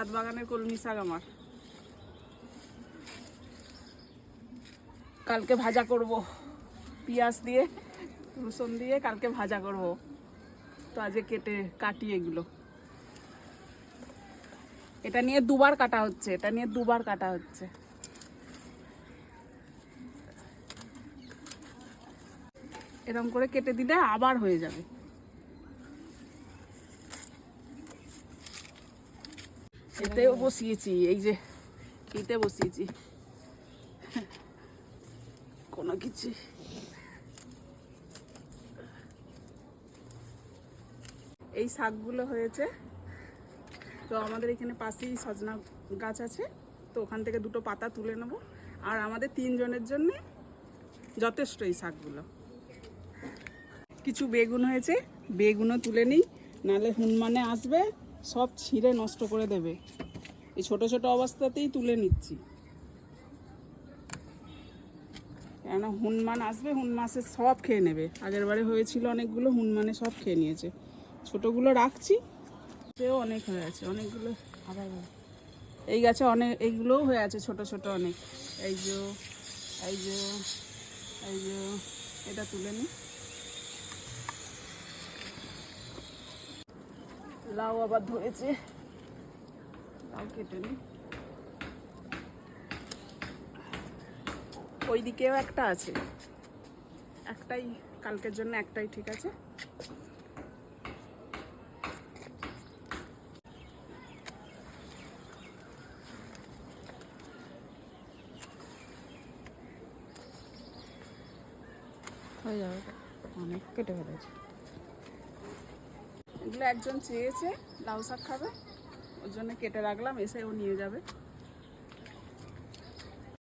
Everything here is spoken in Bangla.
ছাদ বাগানের কলমি শাক আমার। কালকে ভাজা করব পেঁয়াজ দিয়ে, রসুন দিয়ে কালকে ভাজা করব। তো আজকে কাটি এগুলো। এটা নিয়ে দুবার কাটা হচ্ছে, এরকম করে কেটে দিলে আবার হয়ে যাবে। এতেও বসিয়েছি, এই যে এতে বসিয়েছি কোনো কিছু। এই শাকগুলো হয়েছে। তো আমাদের এখানে পাশেই সজনা গাছ আছে, তো ওখান থেকে দুটো পাতা তুলে নেব। আর আমাদের 3 জনের জন্য যথেষ্ট এই শাকগুলো। কিছু বেগুন হয়েছে, বেগুনও তুলে নিই, নাহলে হনুমানে আসবে সব ছিঁড়ে নষ্ট করে দেবে। এই ছোট ছোট অবস্থাতেই তুলে নিচ্ছি, কেননা হনুমান আসবে, হনুমাসে সব খেয়ে নেবে। আগের বারে হয়েছিল অনেকগুলো, হনুমানে সব খেয়ে নিয়েছে। ছোটোগুলো রাখছি, সেও অনেক হয়ে আছে, অনেকগুলো আবার এই গাছে অনেক, এইগুলোও হয়ে আছে ছোট ছোট অনেক। এই যে এই যে এই যে এটা তুলে নিই। লাউ আবার ধরেছে, লাউ কেটে নিই। ওই দিকেও একটা আছে, একটাই কালকের জন্য, একটাই ঠিক আছে। হয়ে যাবে, অনেক কেটে ফেলেছে। এগুলো একজন চেয়েছে লাউ শাক খাবে, ওর জন্য কেটে রাখলাম, এসে ও নিয়ে যাবে।